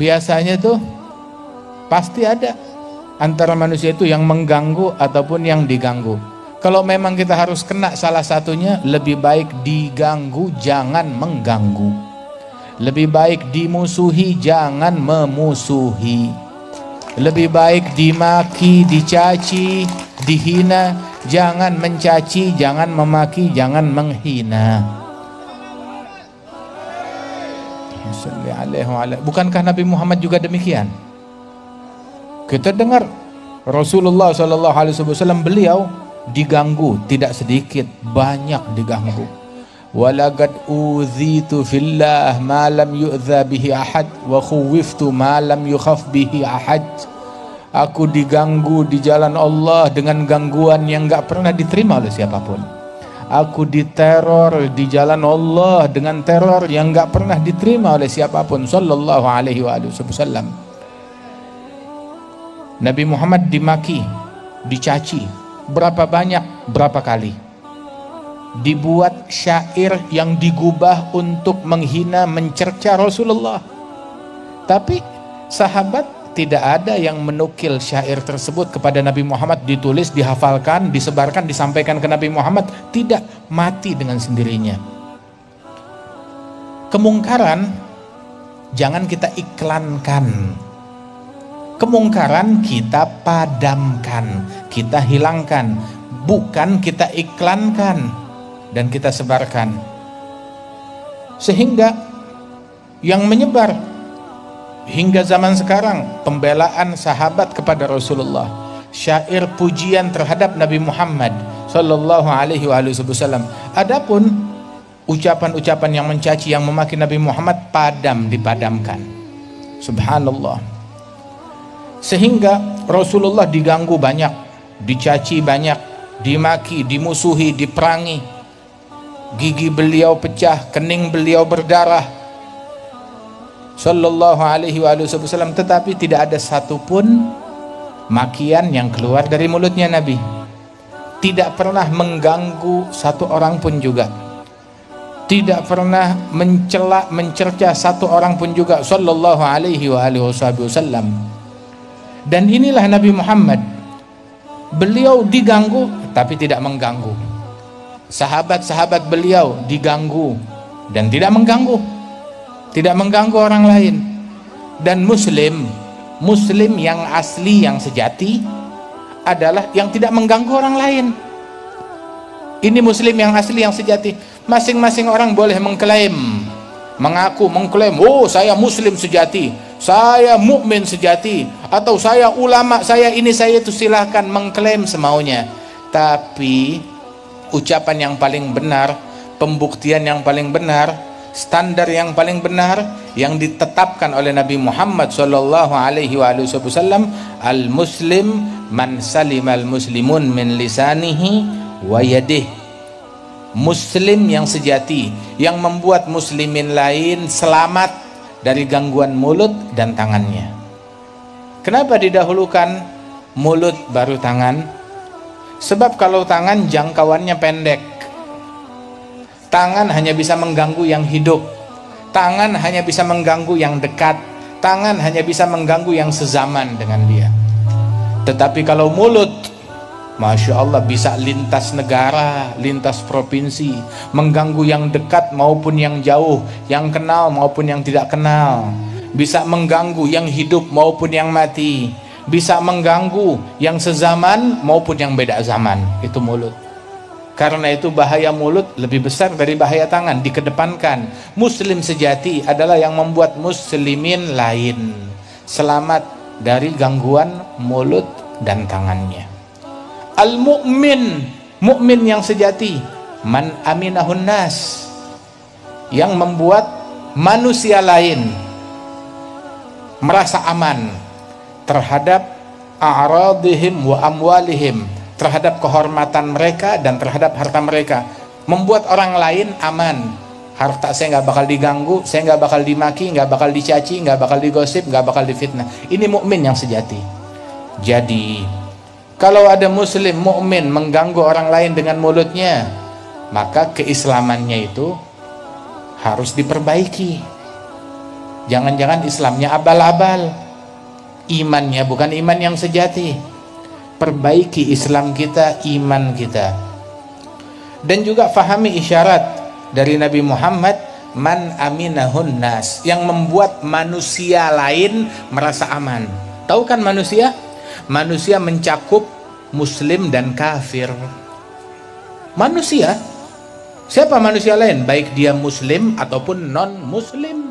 biasanya tuh pasti ada antara manusia itu yang mengganggu ataupun yang diganggu. Kalau memang kita harus kena salah satunya, lebih baik diganggu, jangan mengganggu. Lebih baik dimusuhi, jangan memusuhi. Lebih baik dimaki, dicaci, dihina, jangan mencaci, jangan memaki, jangan menghina. Bukankah Nabi Muhammad juga demikian? Kita dengar Rasulullah SAW, beliau diganggu tidak sedikit, banyak diganggu. Walaqad uzitu fillah ma lam yu'dza bihi ahad wa khuwiftu ma lam yukhaf bihi ahad. Aku diganggu di jalan Allah dengan gangguan yang enggak pernah diterima oleh siapapun. Aku diteror di jalan Allah dengan teror yang enggak pernah diterima oleh siapapun. Sallallahu alaihi wasallam. Nabi Muhammad dimaki, dicaci, berapa banyak, berapa kali. Dibuat syair yang digubah untuk menghina, mencerca Rasulullah. Tapi sahabat tidak ada yang menukil syair tersebut kepada Nabi Muhammad, ditulis, dihafalkan, disebarkan, disampaikan ke Nabi Muhammad. Tidak, mati dengan sendirinya. Kemungkaran jangan kita iklankan. Kemungkaran kita padamkan, kita hilangkan, bukan kita iklankan dan kita sebarkan. Sehingga yang menyebar hingga zaman sekarang pembelaan sahabat kepada Rasulullah, syair pujian terhadap Nabi Muhammad sallallahu alaihi wasallam. Adapun ucapan-ucapan yang mencaci, yang memaki Nabi Muhammad, dipadamkan. Subhanallah. Sehingga Rasulullah diganggu banyak, dicaci banyak, dimaki, dimusuhi, diperangi. Gigi beliau pecah, kening beliau berdarah, sallallahu alaihi wasallam. Tetapi tidak ada satupun makian yang keluar dari mulutnya Nabi. Tidak pernah mengganggu satu orang pun juga. Tidak pernah mencela, mencerca satu orang pun juga, sallallahu alaihi wasallam. Dan inilah Nabi Muhammad, beliau diganggu tapi tidak mengganggu. Sahabat-sahabat beliau diganggu dan tidak mengganggu, tidak mengganggu orang lain. Dan muslim yang asli, yang sejati adalah yang tidak mengganggu orang lain. Ini muslim yang asli, yang sejati. Masing-masing orang boleh mengklaim, mengklaim, oh saya muslim sejati, saya mukmin sejati, atau saya ulama, saya ini, saya itu. Silahkan mengklaim semaunya. Tapi ucapan yang paling benar, pembuktian yang paling benar, standar yang paling benar yang ditetapkan oleh Nabi Muhammad sallallahu alaihi wasallam, al-muslim man salimal muslimun min lisanihi wa yadihi. Muslim yang sejati yang membuat muslimin lain selamat dari gangguan mulut dan tangannya. Kenapa didahulukan mulut baru tangan? Sebab kalau tangan jangkauannya pendek, tangan hanya bisa mengganggu yang hidup, tangan hanya bisa mengganggu yang dekat, tangan hanya bisa mengganggu yang sezaman dengan dia. Tetapi kalau mulut, Masya Allah, bisa lintas negara, lintas provinsi, mengganggu yang dekat maupun yang jauh, yang kenal maupun yang tidak kenal, bisa mengganggu yang hidup maupun yang mati, bisa mengganggu yang sezaman maupun yang beda zaman. Itu mulut. Karena itu bahaya mulut lebih besar dari bahaya tangan, dikedepankan. Muslim sejati adalah yang membuat muslimin lain selamat dari gangguan mulut dan tangannya. Al-mu'min, mukmin yang sejati, man aminahun nas, yang membuat manusia lain merasa aman terhadap a'radihim wa amwalihim, terhadap kehormatan mereka dan terhadap harta mereka. Membuat orang lain aman, harta saya nggak bakal diganggu, saya nggak bakal dimaki, nggak bakal dicaci, nggak bakal digosip, nggak bakal difitnah. Ini mukmin yang sejati. Jadi kalau ada muslim mukmin mengganggu orang lain dengan mulutnya, maka keislamannya itu harus diperbaiki. Jangan-jangan Islamnya abal-abal, imannya bukan iman yang sejati. Perbaiki Islam kita, iman kita. Dan juga fahami isyarat dari Nabi Muhammad, man aminahun nas, yang membuat manusia lain merasa aman. Tahu kan manusia? Manusia mencakup muslim dan kafir. Manusia, siapa manusia lain? Baik dia muslim ataupun non muslim.